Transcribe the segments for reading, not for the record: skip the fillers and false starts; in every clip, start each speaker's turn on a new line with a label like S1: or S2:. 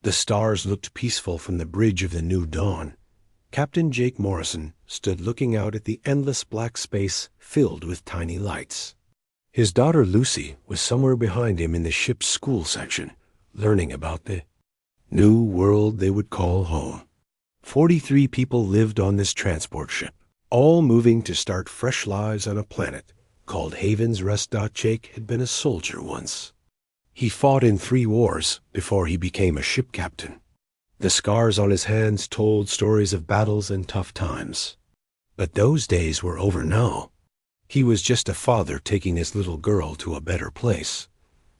S1: The stars looked peaceful from the bridge of the new dawn. Captain Jake Morrison stood looking out at the endless black space filled with tiny lights. His daughter Lucy was somewhere behind him in the ship's school section, learning about the new world they would call home. 43 people lived on this transport ship, all moving to start fresh lives on a planet called Haven's Rest. Jake had been a soldier once. He fought in 3 wars before he became a ship captain. The scars on his hands told stories of battles and tough times. But those days were over now. He was just a father taking his little girl to a better place.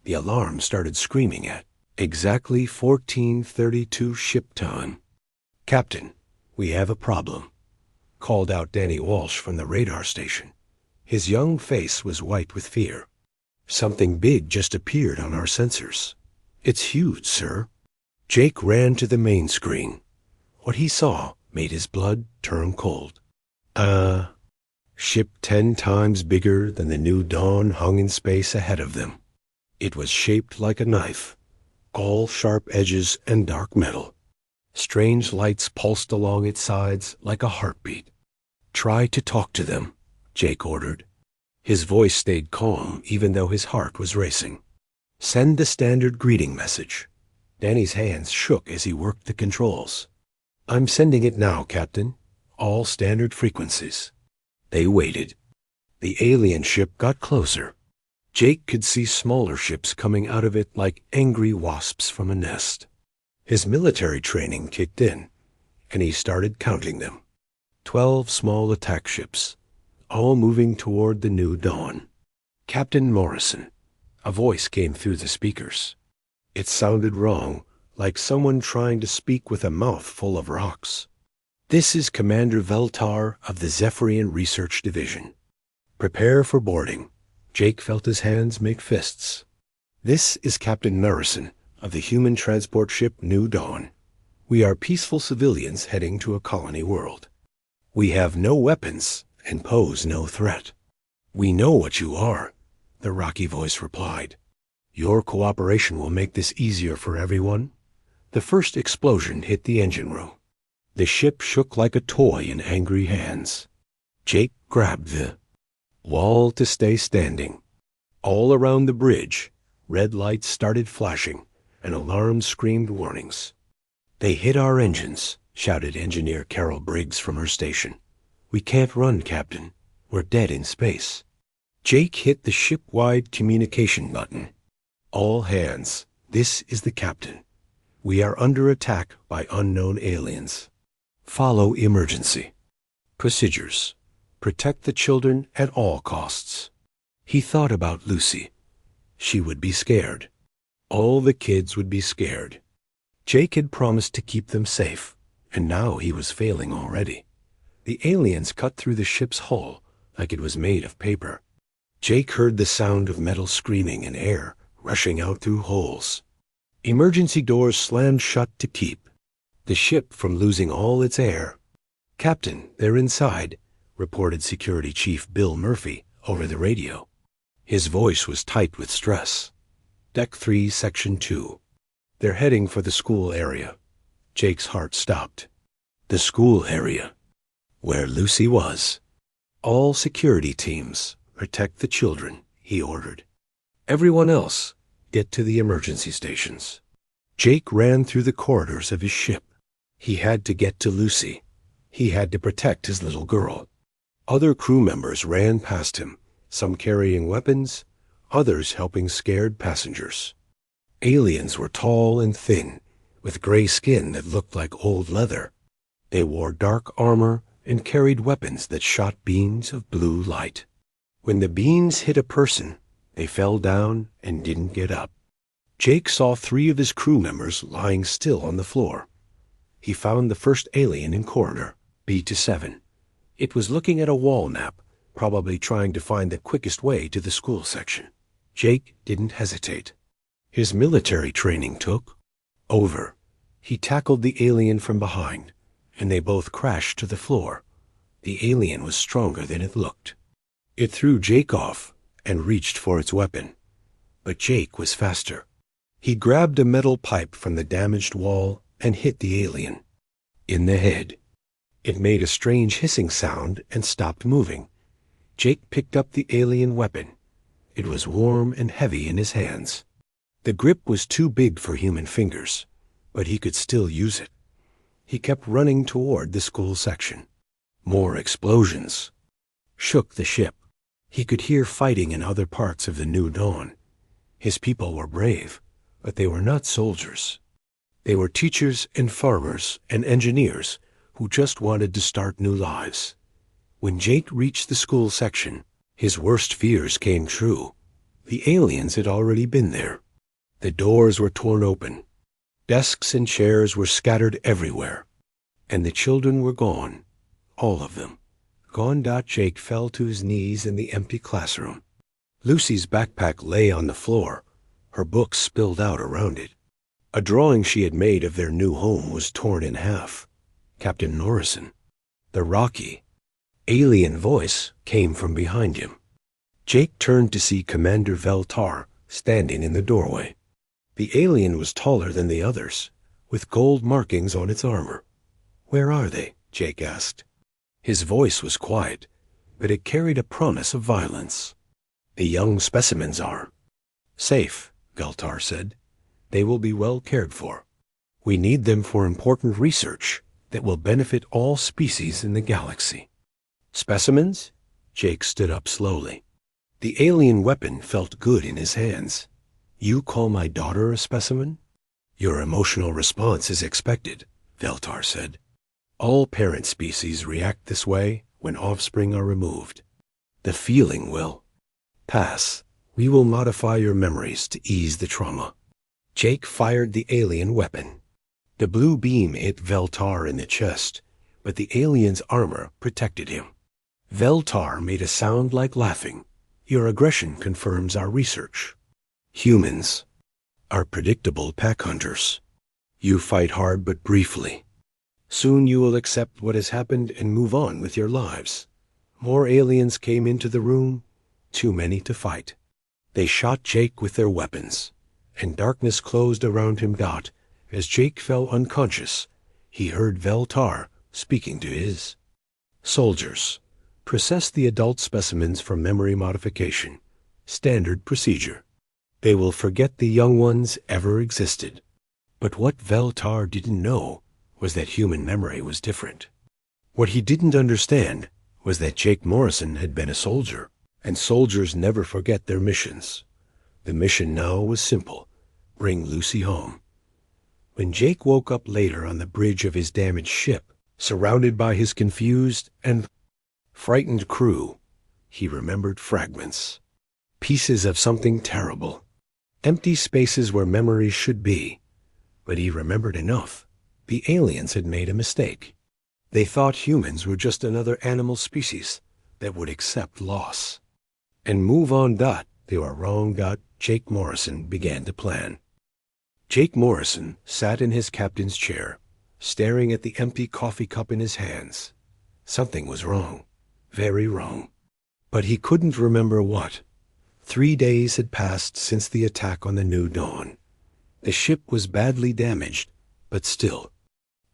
S1: The alarm started screaming at exactly 14:32 ship time. "Captain, we have a problem," called out Danny Walsh from the radar station. His young face was white with fear. "Something big just appeared on our sensors. It's huge, sir." Jake ran to the main screen. What he saw made his blood turn cold. Ship 10 times bigger than the new dawn hung in space ahead of them. It was shaped like a knife, all sharp edges and dark metal. Strange lights pulsed along its sides like a heartbeat. "Try to talk to them," Jake ordered. His voice stayed calm even though his heart was racing. "Send the standard greeting message." Danny's hands shook as he worked the controls. "I'm sending it now, Captain. All standard frequencies." They waited. The alien ship got closer. Jake could see smaller ships coming out of it like angry wasps from a nest. His military training kicked in, and he started counting them. 12 small attack ships, all moving toward the new dawn. "Captain Morrison," a voice came through the speakers. It sounded wrong, like someone trying to speak with a mouth full of rocks. "This is Commander Veltar of the Zephyrian Research Division. Prepare for boarding." Jake felt his hands make fists. "This is Captain Narration of the human transport ship New Dawn. We are peaceful civilians heading to a colony world. We have no weapons and pose no threat." "We know what you are," the rocky voice replied. "Your cooperation will make this easier for everyone." The first explosion hit the engine room. The ship shook like a toy in angry hands. Jake grabbed the wall to stay standing. All around the bridge, red lights started flashing, and alarms screamed warnings. "They hit our engines," shouted Engineer Carol Briggs from her station. "We can't run, Captain. We're dead in space." Jake hit the ship-wide communication button. "All hands, this is the captain. We are under attack by unknown aliens. Follow emergency procedures. Protect the children at all costs." He thought about Lucy. She would be scared. All the kids would be scared. Jake had promised to keep them safe, and now he was failing already. The aliens cut through the ship's hull like it was made of paper. Jake heard the sound of metal screaming and air rushing out through holes. Emergency doors slammed shut to keep the ship from losing all its air. "Captain, they're inside," reported Security Chief Bill Murphy over the radio. His voice was tight with stress. "Deck 3, Section 2. They're heading for the school area." Jake's heart stopped. The school area, where Lucy was. "All security teams, protect the children," he ordered. "Everyone else, get to the emergency stations." Jake ran through the corridors of his ship. He had to get to Lucy. He had to protect his little girl. Other crew members ran past him, some carrying weapons, others helping scared passengers. Aliens were tall and thin, with gray skin that looked like old leather. They wore dark armor and carried weapons that shot beams of blue light. When the beams hit a person, they fell down and didn't get up. Jake saw 3 of his crew members lying still on the floor. He found the first alien in corridor B-7. It was looking at a wall map, probably trying to find the quickest way to the school section. Jake didn't hesitate. His military training took over. He tackled the alien from behind, and they both crashed to the floor. The alien was stronger than it looked. It threw Jake off and reached for its weapon. But Jake was faster. He grabbed a metal pipe from the damaged wall and hit the alien in the head. It made a strange hissing sound and stopped moving. Jake picked up the alien weapon. It was warm and heavy in his hands. The grip was too big for human fingers, but he could still use it. He kept running toward the school section. More explosions shook the ship. He could hear fighting in other parts of the new dawn. His people were brave, but they were not soldiers. They were teachers and farmers and engineers who just wanted to start new lives. When Jake reached the school section, his worst fears came true. The aliens had already been there. The doors were torn open. Desks and chairs were scattered everywhere. And the children were gone. All of them. Gone. Jake fell to his knees in the empty classroom. Lucy's backpack lay on the floor. Her books spilled out around it. A drawing she had made of their new home was torn in half. Captain Narration. The rocky, alien voice came from behind him. Jake turned to see Commander Veltar standing in the doorway. The alien was taller than the others, with gold markings on its armor. "Where are they?" Jake asked. His voice was quiet, but it carried a promise of violence. "The young specimens are safe," Veltar said. "They will be well cared for. We need them for important research that will benefit all species in the galaxy." "Specimens?" Jake stood up slowly. The alien weapon felt good in his hands. "You call my daughter a specimen?" "Your emotional response is expected," Veltar said. "All parent species react this way when offspring are removed. The feeling will pass. We will modify your memories to ease the trauma." Jake fired the alien weapon. The blue beam hit Veltar in the chest, but the alien's armor protected him. Veltar made a sound like laughing. "Your aggression confirms our research. Humans are predictable pack hunters. You fight hard but briefly. Soon you will accept what has happened and move on with your lives." More aliens came into the room, too many to fight. They shot Jake with their weapons, and darkness closed around him. As Jake fell unconscious, he heard Veltar speaking to his soldiers. "Process the adult specimens for memory modification. Standard procedure. They will forget the young ones ever existed." But what Veltar didn't know was that human memory was different. What he didn't understand was that Jake Morrison had been a soldier, and soldiers never forget their missions. The mission now was simple: bring Lucy home. When Jake woke up later on the bridge of his damaged ship, surrounded by his confused and frightened crew, he remembered fragments. Pieces of something terrible. Empty spaces where memories should be. But he remembered enough. The aliens had made a mistake. They thought humans were just another animal species that would accept loss and move on. They were wrong. Jake Morrison began to plan. Jake Morrison sat in his captain's chair, staring at the empty coffee cup in his hands. Something was wrong, very wrong. But he couldn't remember what. 3 days had passed since the attack on the New Dawn. The ship was badly damaged, but still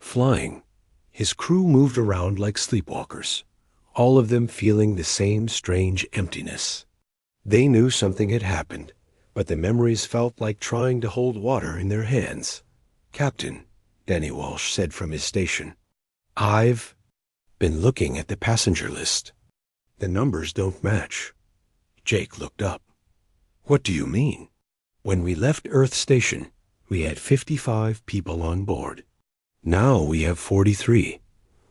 S1: flying. His crew moved around like sleepwalkers, all of them feeling the same strange emptiness. They knew something had happened, but the memories felt like trying to hold water in their hands. "Captain," Danny Walsh said from his station, "I've been looking at the passenger list. The numbers don't match." Jake looked up. "What do you mean?" "When we left Earth Station, we had 55 people on board. Now we have 43,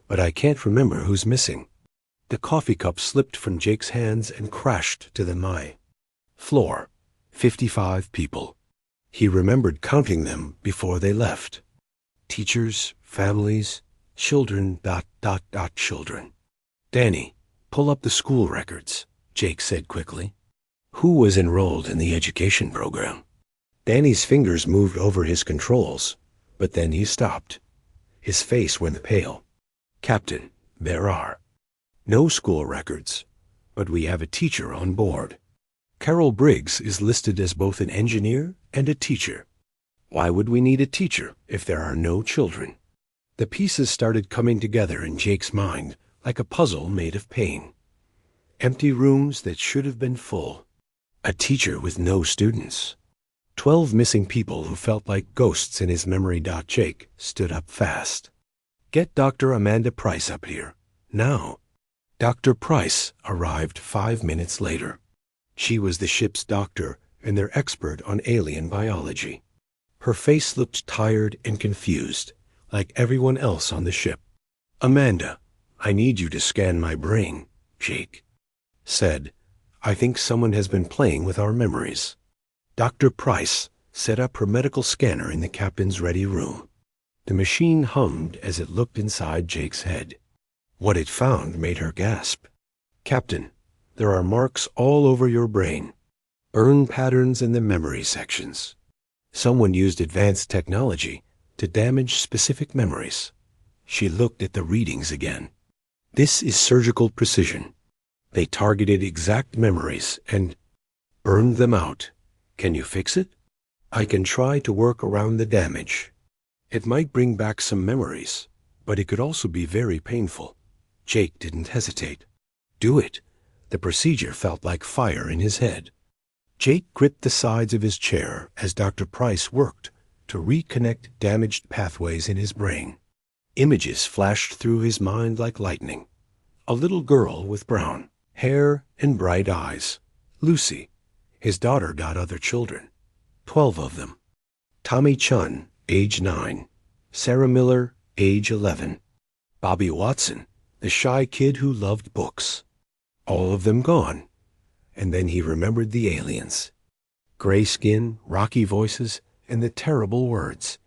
S1: but I can't remember who's missing." The coffee cup slipped from Jake's hands and crashed to the floor. 55 people. He remembered counting them before they left. Teachers, families, children. Children. "Danny, pull up the school records," Jake said quickly. "Who was enrolled in the education program?" Danny's fingers moved over his controls, but then he stopped. His face went pale. "Captain, there are no school records, but we have a teacher on board. Carol Briggs is listed as both an engineer and a teacher. Why would we need a teacher if there are no children? The pieces started coming together in Jake's mind like a puzzle made of pain. Empty rooms that should have been full. A teacher with no students. 12 missing people who felt like ghosts in his memory. Jake stood up fast. Get Dr. Amanda Price up here, now. Dr. Price arrived 5 minutes later. She was the ship's doctor and their expert on alien biology. Her face looked tired and confused, like everyone else on the ship. Amanda, I need you to scan my brain, Jake said. I think someone has been playing with our memories. Dr. Price set up her medical scanner in the captain's ready room. The machine hummed as it looked inside Jake's head. What it found made her gasp. Captain, there are marks all over your brain. Burn patterns in the memory sections. Someone used advanced technology to damage specific memories. She looked at the readings again. This is surgical precision. They targeted exact memories and burned them out. Can you fix it? I can try to work around the damage. It might bring back some memories, but it could also be very painful. Jake didn't hesitate. Do it. The procedure felt like fire in his head. Jake gripped the sides of his chair as Dr. Price worked to reconnect damaged pathways in his brain. Images flashed through his mind like lightning. A little girl with brown hair and bright eyes. Lucy. His daughter got other children. 12 of them. Tommy Chun, age 9. Sarah Miller, age 11. Bobby Watson, the shy kid who loved books. All of them gone. And then he remembered the aliens. Gray skin, rocky voices, and the terrible words.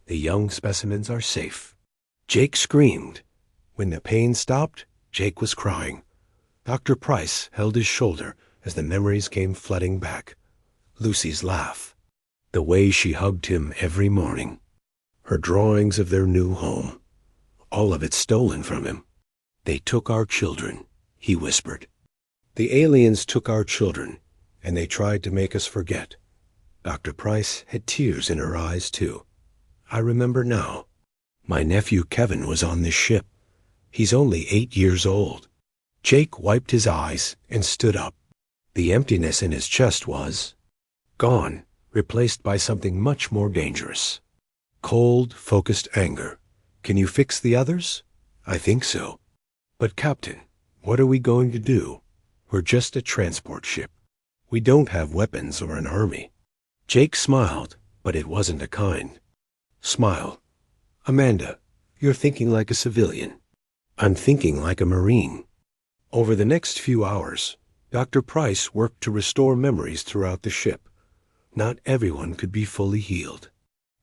S1: The young specimens are safe. Jake screamed. When the pain stopped, Jake was crying. Dr. Price held his shoulder as the memories came flooding back. Lucy's laugh. The way she hugged him every morning. Her drawings of their new home. All of it stolen from him. They took our children, he whispered. The aliens took our children, and they tried to make us forget. Dr. Price had tears in her eyes, too. I remember now. My nephew Kevin was on this ship. He's only 8 years old. Jake wiped his eyes and stood up. The emptiness in his chest was gone, replaced by something much more dangerous. Cold, focused anger. Can you fix the others? I think so. But Captain, what are we going to do? We're just a transport ship. We don't have weapons or an army. Jake smiled, but it wasn't a kind smile. Amanda, you're thinking like a civilian. I'm thinking like a Marine. Over the next few hours, Dr. Price worked to restore memories throughout the ship. Not everyone could be fully healed.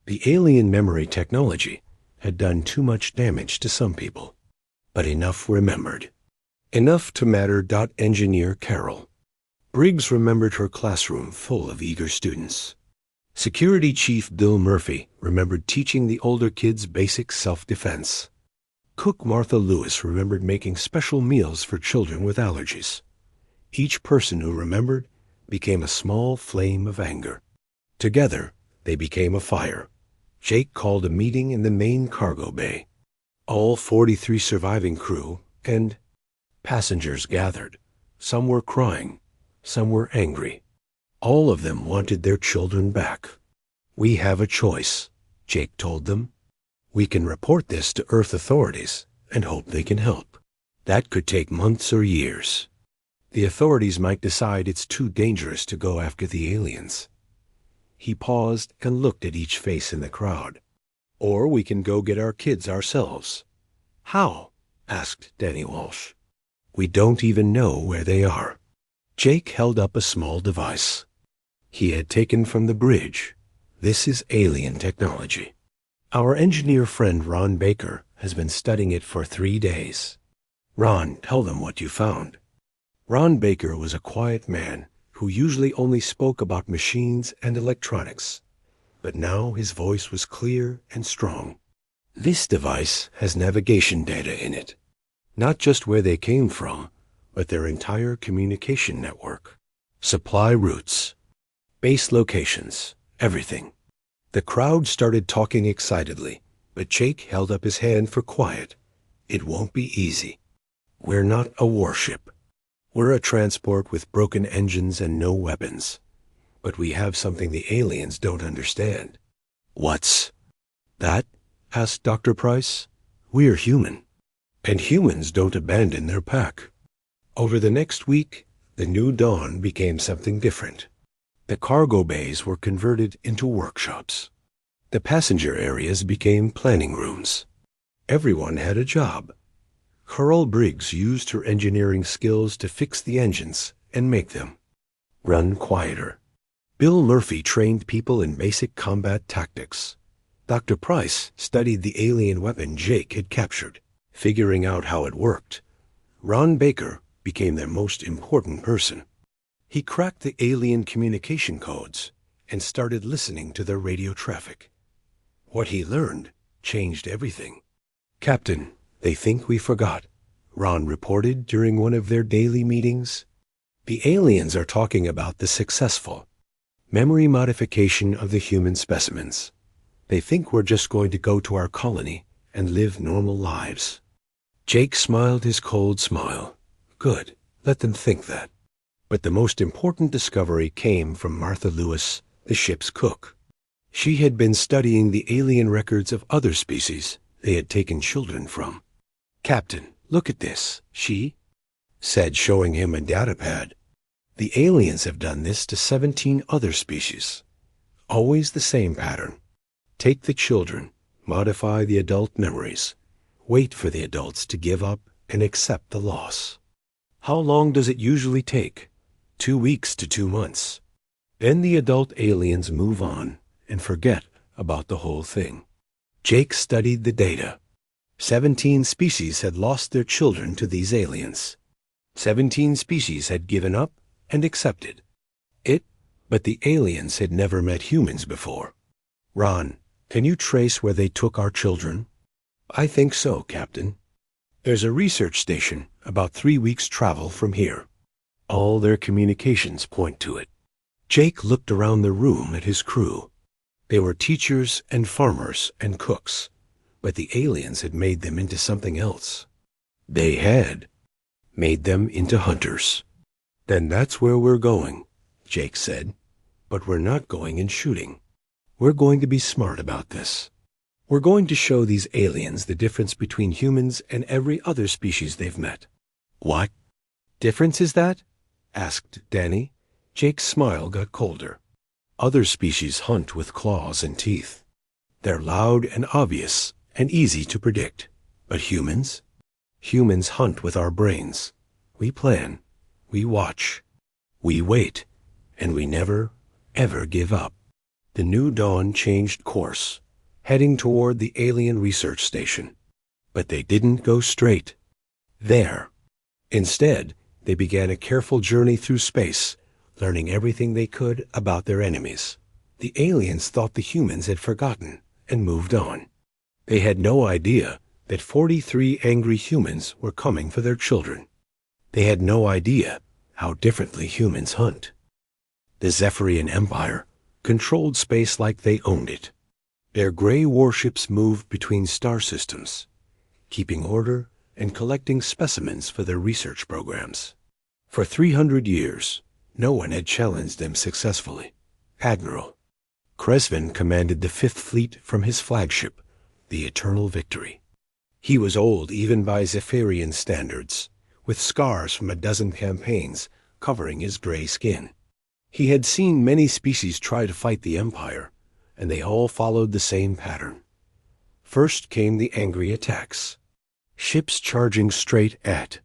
S1: The alien memory technology had done too much damage to some people, but enough remembered. Enough to matter. Engineer Carol. Briggs remembered her classroom full of eager students. Security Chief Bill Murphy remembered teaching the older kids basic self-defense. Cook Martha Lewis remembered making special meals for children with allergies. Each person who remembered became a small flame of anger. Together, they became a fire. Jake called a meeting in the main cargo bay. All 43 surviving crew and passengers gathered. Some were crying, some were angry. All of them wanted their children back. We have a choice, Jake told them. We can report this to Earth authorities and hope they can help. That could take months or years. The authorities might decide it's too dangerous to go after the aliens. He paused and looked at each face in the crowd. Or we can go get our kids ourselves. How? Asked Danny Walsh. We don't even know where they are. Jake held up a small device. He had taken from the bridge. This is alien technology. Our engineer friend Ron Baker has been studying it for 3 days. Ron, tell them what you found. Ron Baker was a quiet man who usually only spoke about machines and electronics, but now his voice was clear and strong. This device has navigation data in it, not just where they came from, but their entire communication network. Supply routes, base locations, everything. The crowd started talking excitedly, but Jake held up his hand for quiet. It won't be easy. We're not a warship. We're a transport with broken engines and no weapons. But we have something the aliens don't understand. What's that? Asked Dr. Price. We're human, and humans don't abandon their pack. Over the next week, the new dawn became something different. The cargo bays were converted into workshops. The passenger areas became planning rooms. Everyone had a job. Coral Briggs used her engineering skills to fix the engines and make them run quieter. Bill Murphy trained people in basic combat tactics. Dr. Price studied the alien weapon Jake had captured, figuring out how it worked. Ron Baker became their most important person. He cracked the alien communication codes and started listening to their radio traffic. What he learned changed everything. Captain, they think we forgot, Ron reported during one of their daily meetings. The aliens are talking about the successful memory modification of the human specimens. They think we're just going to go to our colony and live normal lives. Jake smiled his cold smile. Good, let them think that. But the most important discovery came from Martha Lewis, the ship's cook. She had been studying the alien records of other species they had taken children from. Captain, look at this, she said, showing him a datapad. The aliens have done this to 17 other species. Always the same pattern. Take the children, modify the adult memories, wait for the adults to give up and accept the loss. How long does it usually take? 2 weeks to 2 months. Then the adult aliens move on and forget about the whole thing. Jake studied the data. 17 species had lost their children to these aliens. 17 species had given up and accepted it, but the aliens had never met humans before. Ron, can you trace where they took our children? I think so, Captain. There's a research station about 3 weeks' travel from here. All their communications point to it. Jake looked around the room at his crew. They were teachers and farmers and cooks, but the aliens had made them into something else. They had made them into hunters. Then that's where we're going, Jake said. But we're not going in shooting. We're going to be smart about this. We're going to show these aliens the difference between humans and every other species they've met. What difference is that? Asked Danny. Jake's smile got colder. Other species hunt with claws and teeth. They're loud and obvious and easy to predict. But humans? Humans hunt with our brains. We plan, we watch, we wait, and we never, ever give up. The new dawn changed course, heading toward the alien research station. But they didn't go straight there. Instead, they began a careful journey through space, learning everything they could about their enemies. The aliens thought the humans had forgotten and moved on. They had no idea that 43 angry humans were coming for their children. They had no idea how differently humans hunt. The Zephyrian Empire controlled space like they owned it. Their gray warships moved between star systems, keeping order and collecting specimens for their research programs. For 300 years, no one had challenged them successfully. Admiral Cresvin commanded the Fifth Fleet from his flagship, the Eternal Victory. He was old even by Zephyrian standards, with scars from a dozen campaigns covering his gray skin. He had seen many species try to fight the Empire, and they all followed the same pattern. First came the angry attacks. Ships charging straight at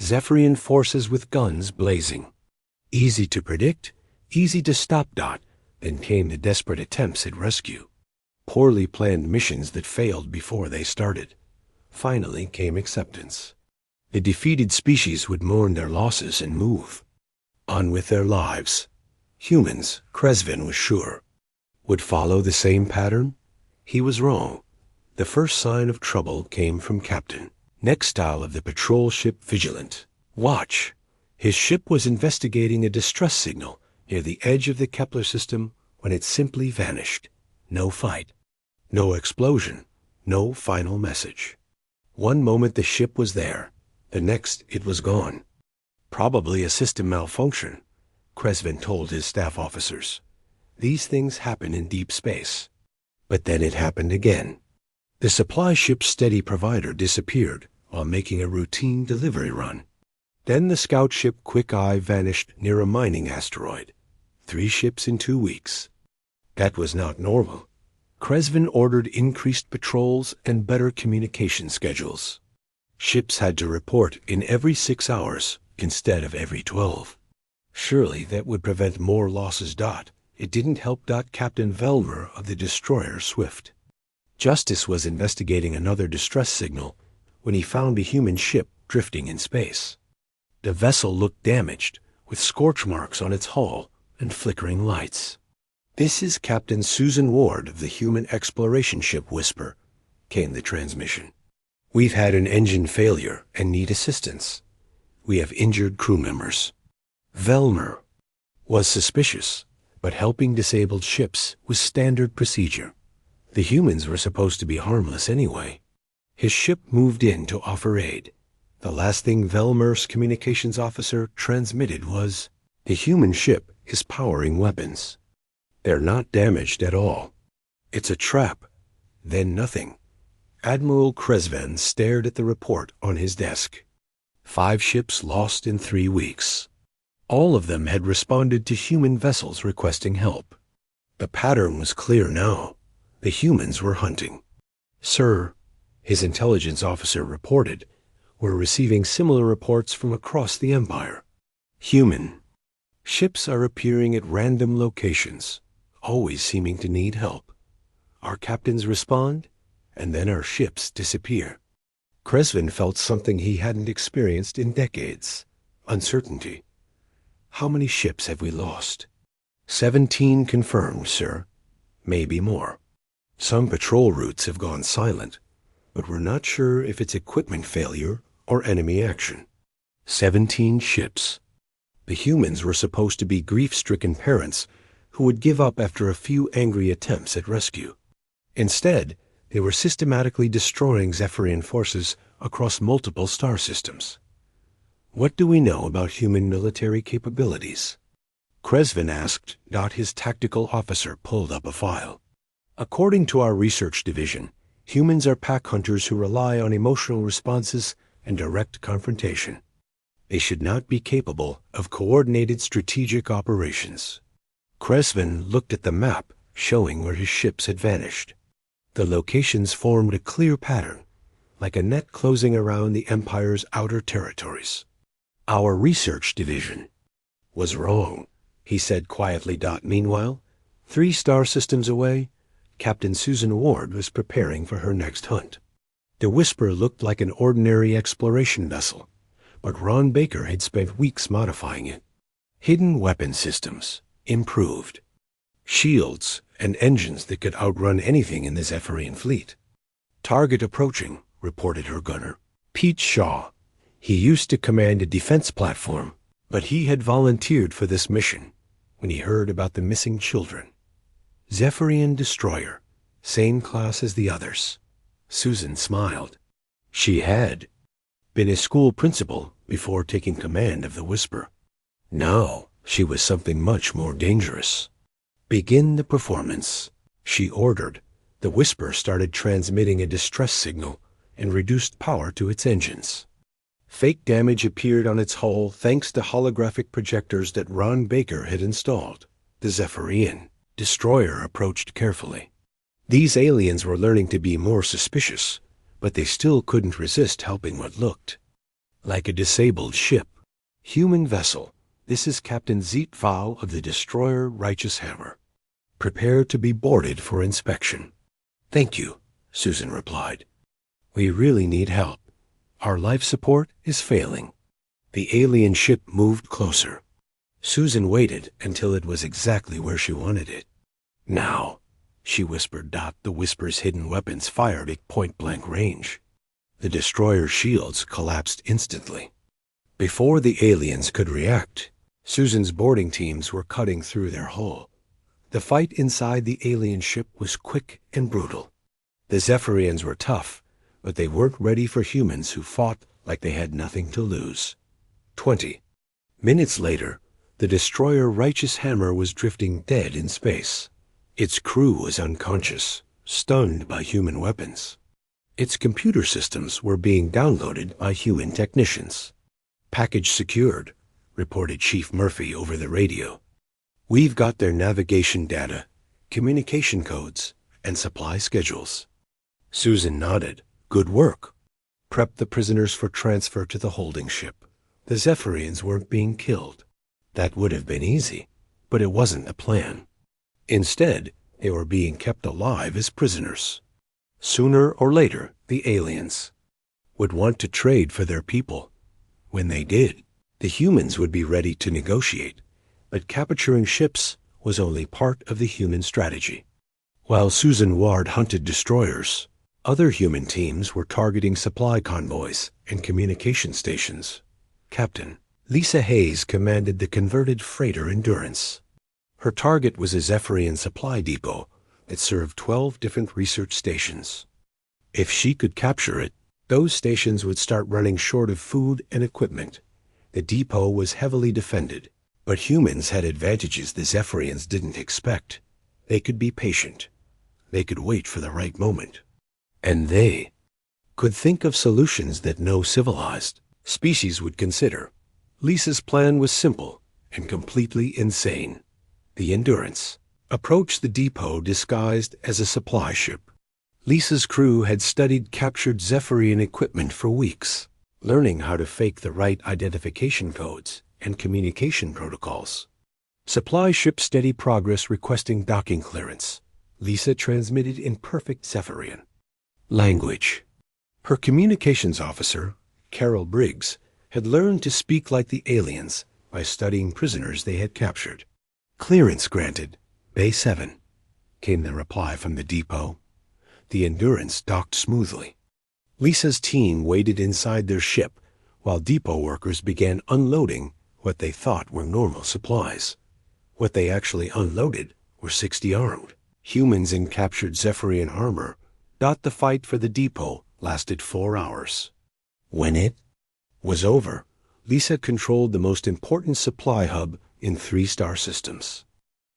S1: Zephyrian forces with guns blazing. Easy to predict, easy to stop. Then came the desperate attempts at rescue. Poorly planned missions that failed before they started. Finally came acceptance. The defeated species would mourn their losses and move on with their lives. Humans, Cresvin was sure, would follow the same pattern. He was wrong. The first sign of trouble came from Captain Nextile of the patrol ship Vigilant. Watch! His ship was investigating a distress signal near the edge of the Kepler system when it simply vanished. No fight. No explosion. No final message. One moment the ship was there. The next it was gone. Probably a system malfunction, Cresvin told his staff officers. These things happen in deep space. But then it happened again. The supply ship's steady provider disappeared while making a routine delivery run. Then the scout ship Quick Eye vanished near a mining asteroid. 3 ships in 2 weeks. That was not normal. Cresvin ordered increased patrols and better communication schedules. Ships had to report in every 6 hours instead of every 12. Surely that would prevent more losses. It didn't help. Captain Velmer of the destroyer Swift. Justice was investigating another distress signal when he found a human ship drifting in space. The vessel looked damaged, with scorch marks on its hull and flickering lights. "This is Captain Susan Ward of the human exploration ship Whisper," came the transmission. "We've had an engine failure and need assistance. We have injured crew members." Velmer was suspicious, but helping disabled ships was standard procedure. The humans were supposed to be harmless anyway. His ship moved in to offer aid. The last thing Velmer's communications officer transmitted was, "The human ship is powering weapons. They're not damaged at all. It's a trap." Then nothing. Admiral Cresvin stared at the report on his desk. 5 ships lost in 3 weeks. All of them had responded to human vessels requesting help. The pattern was clear now. The humans were hunting. "Sir," his intelligence officer reported, "we're receiving similar reports from across the Empire. Human ships are appearing at random locations, always seeming to need help. Our captains respond, and then our ships disappear." Cresvin felt something he hadn't experienced in decades: uncertainty. "How many ships have we lost?" 17 confirmed, sir. Maybe more. Some patrol routes have gone silent, but we're not sure if it's equipment failure or enemy action. 17 ships. The humans were supposed to be grief-stricken parents who would give up after a few angry attempts at rescue. Instead, they were systematically destroying Zephyrian forces across multiple star systems. "What do we know about human military capabilities?" Cresvin asked. His tactical officer pulled up a file. "According to our research division, humans are pack hunters who rely on emotional responses and direct confrontation. They should not be capable of coordinated strategic operations." Cresvin looked at the map showing where his ships had vanished. The locations formed a clear pattern, like a net closing around the Empire's outer territories. "Our research division was wrong," he said quietly. Meanwhile, 3 star systems away, Captain Susan Ward was preparing for her next hunt. The Whisper looked like an ordinary exploration vessel, but Ron Baker had spent weeks modifying it. Hidden weapon systems, improved. Shields and engines that could outrun anything in the Zephyrian fleet. "Target approaching," reported her gunner. Pete Shaw. He used to command a defense platform, but he had volunteered for this mission when he heard about the missing children. "Zephyrian destroyer, same class as the others." Susan smiled. She had been a school principal before taking command of the Whisper. Now she was something much more dangerous. "Begin the performance," she ordered. The Whisper started transmitting a distress signal and reduced power to its engines. Fake damage appeared on its hull thanks to holographic projectors that Ron Baker had installed. The Zephyrian destroyer approached carefully. These aliens were learning to be more suspicious, but they still couldn't resist helping what looked like a disabled ship. "Human vessel, this is Captain Zeet Vow of the destroyer Righteous Hammer. Prepare to be boarded for inspection." "Thank you," Susan replied. "We really need help. Our life support is failing." The alien ship moved closer. Susan waited until it was exactly where she wanted it. "Now," she whispered. The Whisper's hidden weapons fired at point-blank range. The destroyer's shields collapsed instantly. Before the aliens could react, Susan's boarding teams were cutting through their hull. The fight inside the alien ship was quick and brutal. The Zephyrians were tough, but they weren't ready for humans who fought like they had nothing to lose. 20 minutes later, the destroyer Righteous Hammer was drifting dead in space. Its crew was unconscious, stunned by human weapons. Its computer systems were being downloaded by human technicians. "Package secured," reported Chief Murphy over the radio. "We've got their navigation data, communication codes, and supply schedules." Susan nodded. "Good work. Prep the prisoners for transfer to the holding ship." The Zephyrians weren't being killed. That would have been easy, but it wasn't the plan. Instead, they were being kept alive as prisoners. Sooner or later, the aliens would want to trade for their people. When they did, the humans would be ready to negotiate, but capturing ships was only part of the human strategy. While Susan Ward hunted destroyers, other human teams were targeting supply convoys and communication stations. Captain Lisa Hayes commanded the converted freighter Endurance. Her target was a Zephyrian supply depot that served 12 different research stations. If she could capture it, those stations would start running short of food and equipment. The depot was heavily defended, but humans had advantages the Zephyrians didn't expect. They could be patient. They could wait for the right moment. And they could think of solutions that no civilized species would consider. Lisa's plan was simple and completely insane. The Endurance approached the depot disguised as a supply ship. Lisa's crew had studied captured Zephyrian equipment for weeks, learning how to fake the right identification codes and communication protocols. Supply ship steady progress requesting docking clearance. Lisa transmitted in perfect Zephyrian language. Her communications officer, Carol Briggs, had learned to speak like the aliens by studying prisoners they had captured. "Clearance granted. Bay 7, came the reply from the depot. The Endurance docked smoothly. Lisa's team waited inside their ship while depot workers began unloading what they thought were normal supplies. What they actually unloaded were 60 armed humans in captured Zephyrian armor. The fight for the depot lasted 4 hours. When it was over, Lisa controlled the most important supply hub in 3-star systems.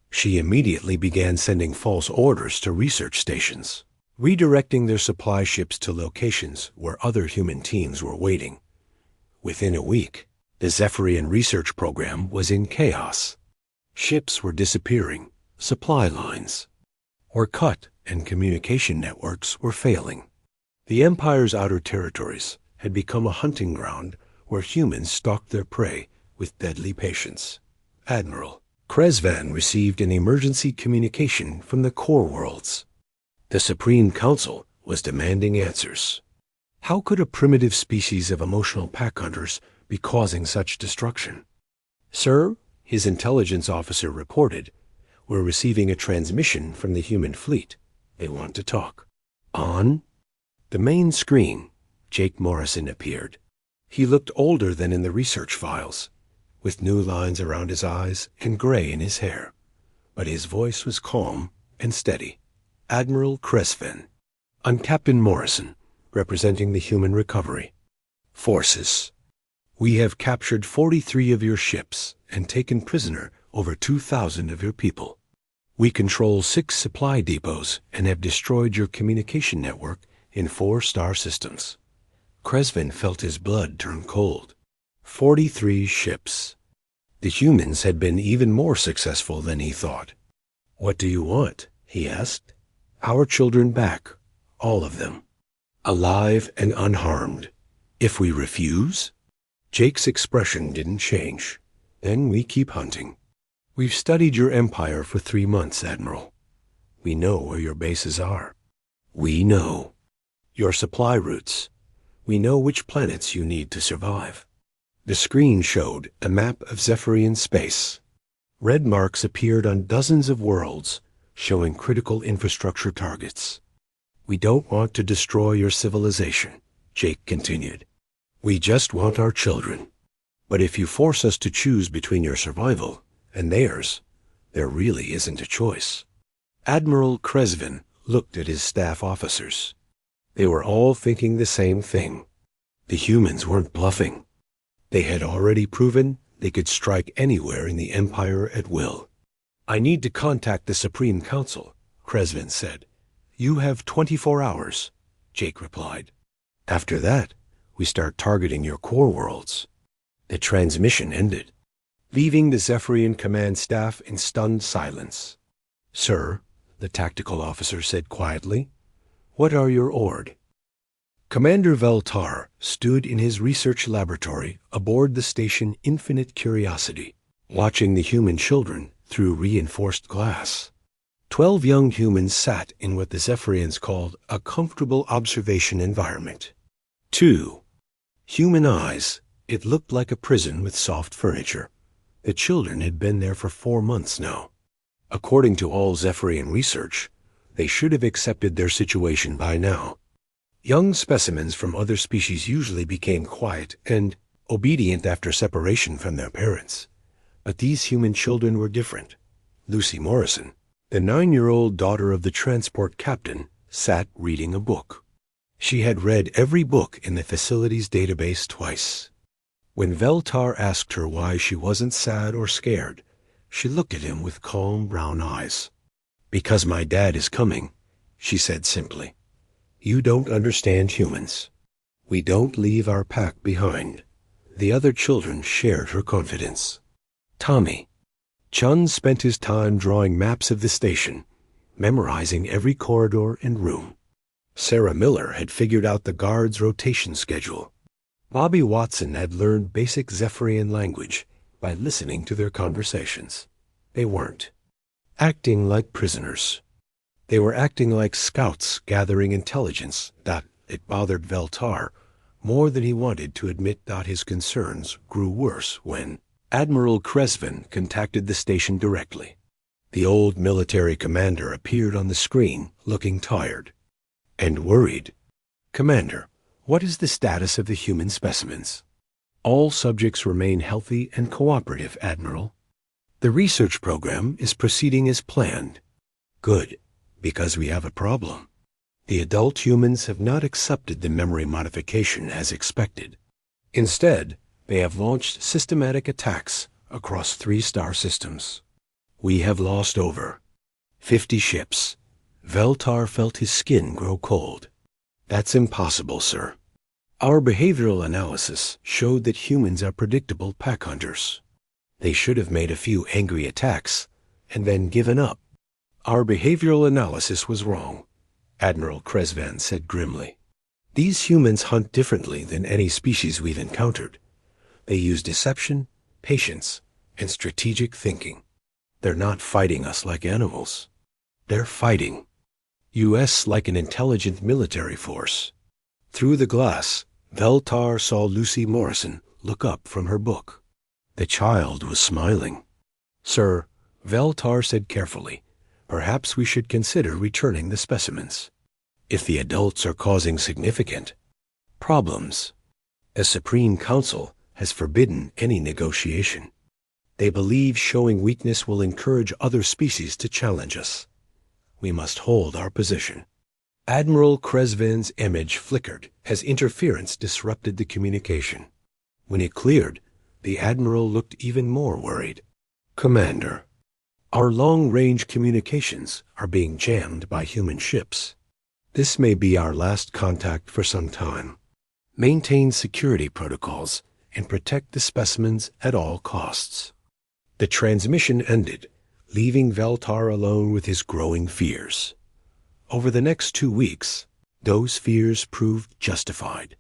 S1: She immediately began sending false orders to research stations, redirecting their supply ships to locations where other human teams were waiting. Within a week, the Zephyrian research program was in chaos. Ships were disappearing, supply lines were cut, and communication networks were failing. The Empire's outer territories had become a hunting ground where humans stalked their prey with deadly patience. Admiral Kresvan received an emergency communication from the core worlds. The Supreme Council was demanding answers. How could a primitive species of emotional pack hunters be causing such destruction? "Sir," his intelligence officer reported, "we're receiving a transmission from the human fleet. They want to talk." On the main screen, Jake Morrison appeared. He looked older than in the research files, with new lines around his eyes and gray in his hair. But his voice was calm and steady. "Admiral Kresvan. I'm Captain Morrison, representing the Human Recovery Forces. We have captured 43 of your ships and taken prisoner over 2,000 of your people. We control 6 supply depots and have destroyed your communication network in 4-star systems." Kresvan felt his blood turn cold. 43 ships. The humans had been even more successful than he thought. "What do you want?" he asked. "Our children back, all of them, alive and unharmed. If we refuse?" Jake's expression didn't change. "Then we keep hunting. We've studied your empire for 3 months, Admiral. We know where your bases are. We know your supply routes. We know which planets you need to survive." The screen showed a map of Zephyrian space. Red marks appeared on dozens of worlds, showing critical infrastructure targets. "We don't want to destroy your civilization," Jake continued. "We just want our children. But if you force us to choose between your survival and theirs, There really isn't a choice. Admiral Cresvin looked at his staff officers. They were all thinking the same thing. The humans weren't bluffing. They had already proven they could strike anywhere in the Empire at will. "I need to contact the Supreme Council," Cresvin said. "You have 24 hours, Jake replied. "After that, we start targeting your core worlds." The transmission ended, leaving the Zephyrian command staff in stunned silence. "Sir," the tactical officer said quietly, "what are your orders?" Commander Veltar stood in his research laboratory aboard the station Infinite Curiosity, watching the human children through reinforced glass. 12 young humans sat in what the Zephyrians called a comfortable observation environment. 2 human eyes. It looked like a prison with soft furniture. The children had been there for 4 months now. According to all Zephyrian research, they should have accepted their situation by now. Young specimens from other species usually became quiet and obedient after separation from their parents. But these human children were different. Lucy Morrison, the 9-year-old daughter of the transport captain, sat reading a book. She had read every book in the facility's database twice. When Veltar asked her why she wasn't sad or scared, she looked at him with calm brown eyes. "Because my dad is coming," she said simply. "You don't understand humans. We don't leave our pack behind." The other children shared her confidence. Tommy. Chun spent his time drawing maps of the station, memorizing every corridor and room. Sarah Miller had figured out the guards' rotation schedule. Bobby Watson had learned basic Zephyrian language by listening to their conversations. They weren't acting like prisoners. They were acting like scouts gathering intelligence. It bothered Veltar more than he wanted to admit. His concerns grew worse when Admiral Cresvin contacted the station directly. The old military commander appeared on the screen, looking tired and worried. "Commander, what is the status of the human specimens?" "All subjects remain healthy and cooperative, Admiral. The research program is proceeding as planned." "Good, because we have a problem. The adult humans have not accepted the memory modification as expected. Instead, they have launched systematic attacks across 3 star systems. We have lost over 50 ships." Veltar felt his skin grow cold. "That's impossible, sir. Our behavioral analysis showed that humans are predictable pack hunters. They should have made a few angry attacks and then given up." "Our behavioral analysis was wrong," Admiral Cresvin said grimly. "These humans hunt differently than any species we've encountered. They use deception, patience, and strategic thinking. They're not fighting us like animals. They're fighting US like an intelligent military force." Through the glass, Veltar saw Lucy Morrison look up from her book. The child was smiling. "Sir," Veltar said carefully, "perhaps we should consider returning the specimens. If the adults are causing significant problems, a Supreme Council has forbidden any negotiation. They believe showing weakness will encourage other species to challenge us. We must hold our position." Admiral Cresvin's image flickered as interference disrupted the communication. When it cleared, the Admiral looked even more worried. "Commander, our long-range communications are being jammed by human ships. This may be our last contact for some time. Maintain security protocols and protect the specimens at all costs." The transmission ended, leaving Veltar alone with his growing fears. Over the next 2 weeks, those fears proved justified.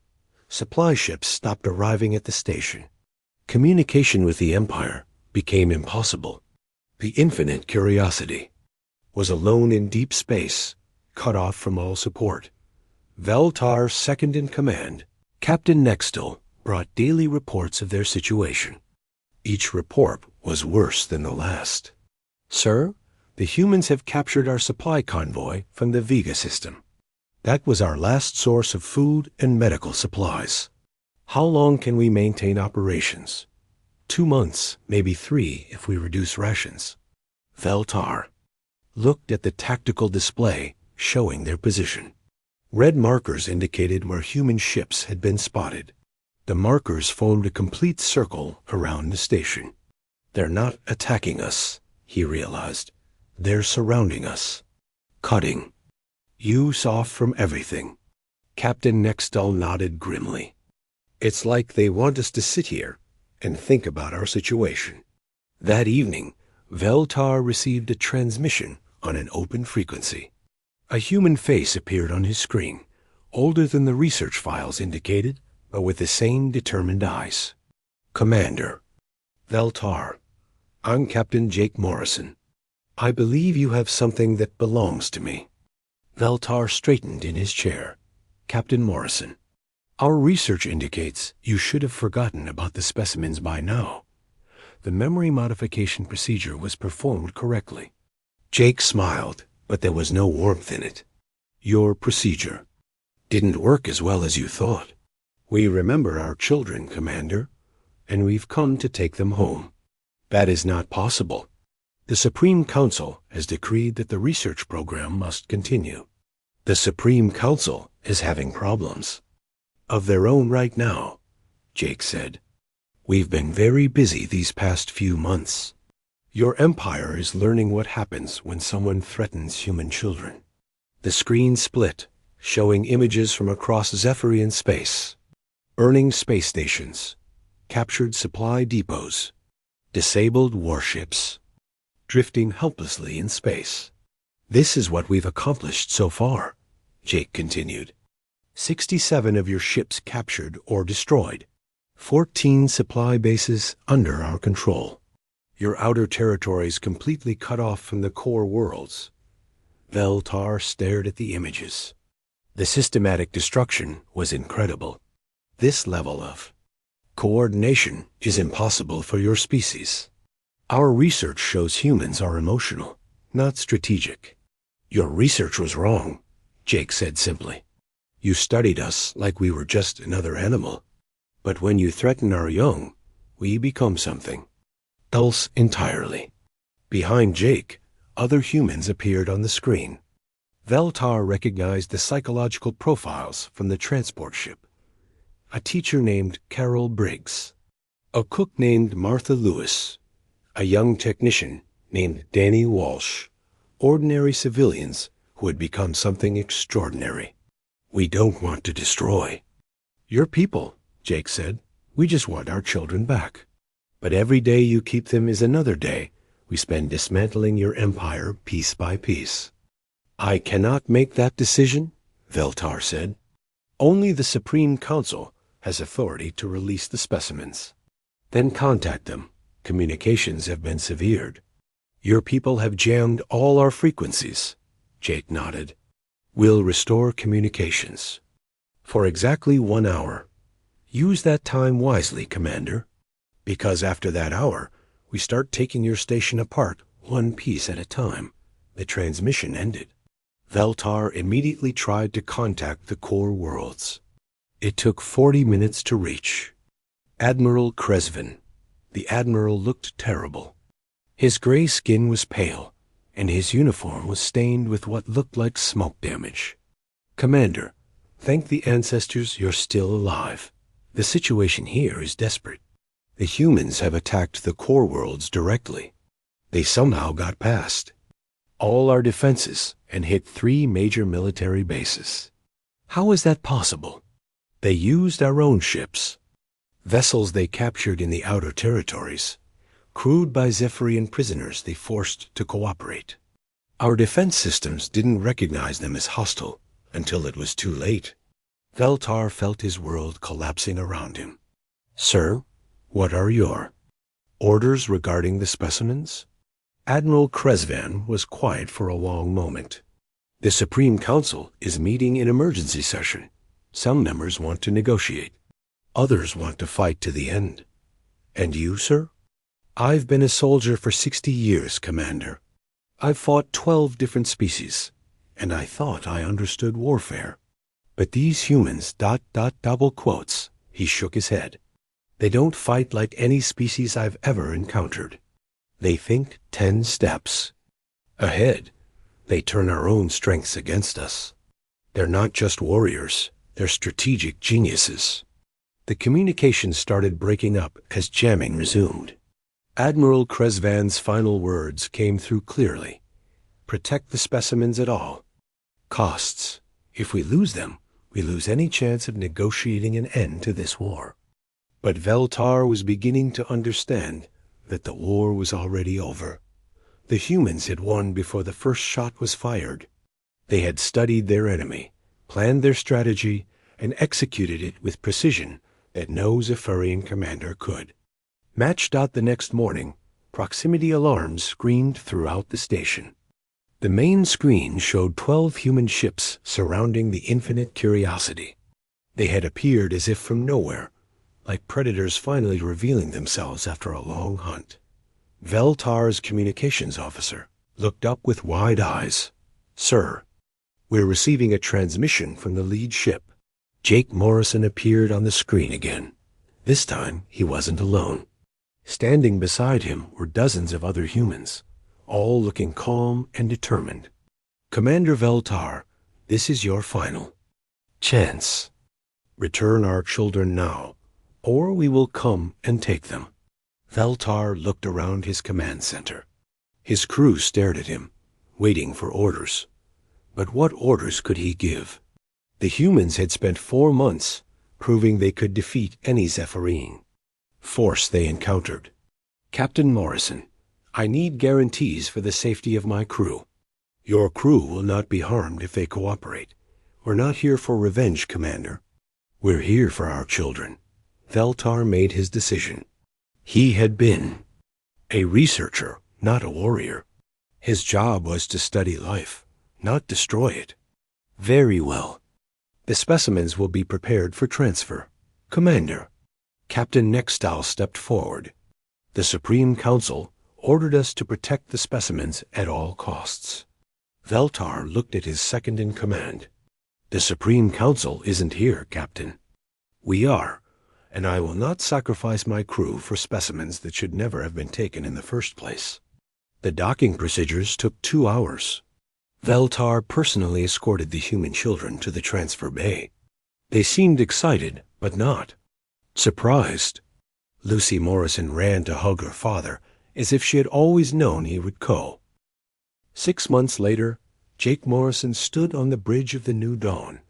S1: Supply ships stopped arriving at the station. Communication with the Empire became impossible. The Infinite Curiosity was alone in deep space, cut off from all support. Veltar's second in command, Captain Nextel, brought daily reports of their situation. Each report was worse than the last. "Sir, the humans have captured our supply convoy from the Vega system. That was our last source of food and medical supplies. How long can we maintain operations?" 2 months, maybe 3 if we reduce rations." Veltar looked at the tactical display showing their position. Red markers indicated where human ships had been spotted. The markers formed a complete circle around the station. They're not attacking us, he realized. They're surrounding us. Cutting. Use off from everything. Captain Nextall nodded grimly. It's like they want us to sit here and think about our situation. That evening, Veltar received a transmission on an open frequency. A human face appeared on his screen, older than the research files indicated, but with the same determined eyes. Commander. Veltar. I'm Captain Jake Morrison. I believe you have something that belongs to me. Veltar straightened in his chair. Captain Morrison. Our research indicates you should have forgotten about the specimens by now. The memory modification procedure was performed correctly. Jake smiled, but there was no warmth in it. Your procedure didn't work as well as you thought. We remember our children, Commander, and we've come to take them home. That is not possible. The Supreme Council has decreed that the research program must continue. The Supreme Council is having problems of their own right now, Jake said. We've been very busy these past few months. Your empire is learning what happens when someone threatens human children. The screen split, showing images from across Zephyrian space. Burning space stations, captured supply depots, disabled warships, drifting helplessly in space. This is what we've accomplished so far, Jake continued. 67 of your ships captured or destroyed. 14 supply bases under our control. Your outer territories completely cut off from the core worlds. Veltar stared at the images. The systematic destruction was incredible. This level of coordination is impossible for your species. Our research shows humans are emotional, not strategic. Your research was wrong, Jake said simply. You studied us like we were just another animal. But when you threaten our young, we become something else entirely. Behind Jake, other humans appeared on the screen. Veltar recognized the psychological profiles from the transport ship. A teacher named Carol Briggs, a cook named Martha Lewis, a young technician named Danny Walsh, ordinary civilians who had become something extraordinary. We don't want to destroy your people, Jake said. We just want our children back. But every day you keep them is another day we spend dismantling your empire piece by piece. I cannot make that decision, Veltar said. Only the Supreme Council has authority to release the specimens. Then contact them. Communications have been severed. Your people have jammed all our frequencies, Jake nodded. We'll restore communications. For exactly 1 hour. Use that time wisely, Commander. Because after that hour, we start taking your station apart one piece at a time. The transmission ended. Veltar immediately tried to contact the core worlds. It took 40 minutes to reach. Admiral Kresvin. The Admiral looked terrible. His gray skin was pale, and his uniform was stained with what looked like smoke damage. Commander, thank the ancestors you're still alive. The situation here is desperate. The humans have attacked the core worlds directly. They somehow got past all our defenses and hit 3 major military bases. How is that possible? They used our own ships, vessels they captured in the outer territories, crewed by Zephyrian prisoners they forced to cooperate. Our defense systems didn't recognize them as hostile until it was too late. Veltar felt his world collapsing around him. Sir, what are your orders regarding the specimens? Admiral Kresvan was quiet for a long moment. The Supreme Council is meeting in emergency session. Some members want to negotiate. Others want to fight to the end. And you, sir? I've been a soldier for 60 years, Commander. I've fought 12 different species, and I thought I understood warfare. But these humans, double quotes, he shook his head. They don't fight like any species I've ever encountered. They think 10 steps ahead. They turn our own strengths against us. They're not just warriors, they're strategic geniuses. The communication started breaking up as jamming resumed. Admiral Cresvan's final words came through clearly. Protect the specimens at all costs. If we lose them, we lose any chance of negotiating an end to this war. But Veltar was beginning to understand that the war was already over. The humans had won before the first shot was fired. They had studied their enemy, planned their strategy, and executed it with precision that no Zephyrian commander could. Matched out the next morning, proximity alarms screamed throughout the station. The main screen showed 12 human ships surrounding the Infinite Curiosity. They had appeared as if from nowhere, like predators finally revealing themselves after a long hunt. Veltar's communications officer looked up with wide eyes. "Sir, we're receiving a transmission from the lead ship." Jake Morrison appeared on the screen again. This time, he wasn't alone. Standing beside him were dozens of other humans, all looking calm and determined. "Commander Veltar, this is your final chance. Return our children now, or we will come and take them." Veltar looked around his command center. His crew stared at him, waiting for orders. But what orders could he give? The humans had spent 4 months proving they could defeat any Zephyrian force they encountered. "Captain Morrison, I need guarantees for the safety of my crew." "Your crew will not be harmed if they cooperate. We're not here for revenge, Commander. We're here for our children." Veltar made his decision. He had been a researcher, not a warrior. His job was to study life, not destroy it. "Very well. The specimens will be prepared for transfer, Commander." Captain Nextal stepped forward. "The Supreme Council ordered us to protect the specimens at all costs." Veltar looked at his second-in-command. "The Supreme Council isn't here, Captain. We are, and I will not sacrifice my crew for specimens that should never have been taken in the first place." The docking procedures took 2 hours. Veltar personally escorted the human children to the transfer bay. They seemed excited, but not surprised. Lucy Morrison ran to hug her father, as if she had always known he would go. 6 months later, Jake Morrison stood on the bridge of the New Dawn,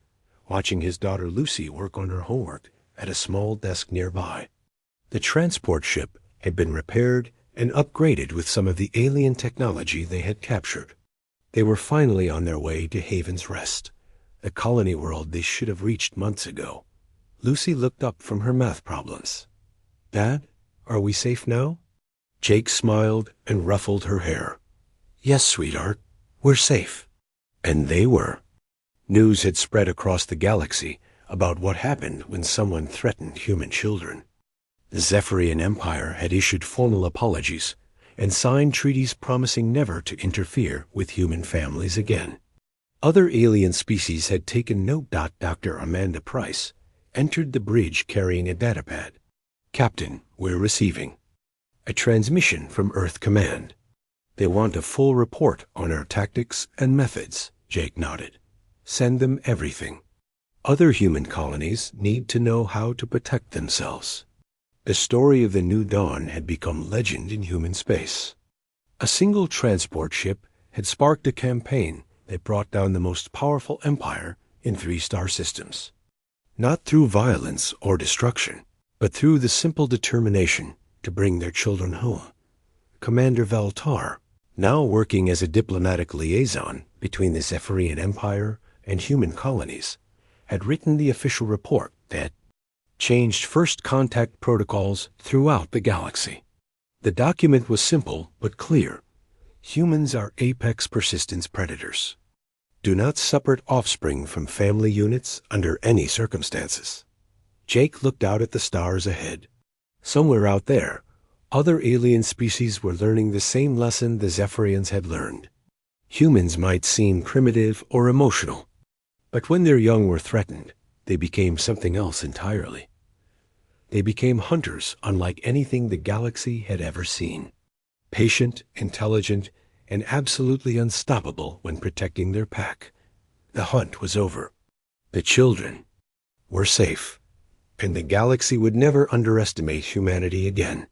S1: watching his daughter Lucy work on her homework at a small desk nearby. The transport ship had been repaired and upgraded with some of the alien technology they had captured. They were finally on their way to Haven's Rest, the colony world they should have reached months ago. Lucy looked up from her math problems. "Dad, are we safe now?" Jake smiled and ruffled her hair. "Yes, sweetheart, we're safe." And they were. News had spread across the galaxy about what happened when someone threatened human children. The Zephyrian Empire had issued formal apologies and signed treaties promising never to interfere with human families again. Other alien species had taken note. Dr. Amanda Price entered the bridge carrying a datapad. "Captain, we're receiving a transmission from Earth Command. They want a full report on our tactics and methods." Jake nodded. "Send them everything. Other human colonies need to know how to protect themselves." The story of the New Dawn had become legend in human space. A single transport ship had sparked a campaign that brought down the most powerful empire in 3-star systems. Not through violence or destruction, but through the simple determination to bring their children home. Commander Veltar, now working as a diplomatic liaison between the Zephyrian Empire and human colonies, had written the official report that changed first contact protocols throughout the galaxy. The document was simple but clear. Humans are apex persistence predators. Do not separate offspring from family units under any circumstances. Jake looked out at the stars ahead. Somewhere out there, other alien species were learning the same lesson the Zephyrians had learned. Humans might seem primitive or emotional, but when their young were threatened, they became something else entirely. They became hunters unlike anything the galaxy had ever seen. patient, intelligent, and absolutely unstoppable when protecting their pack. The hunt was over. The children were safe, and the galaxy would never underestimate humanity again.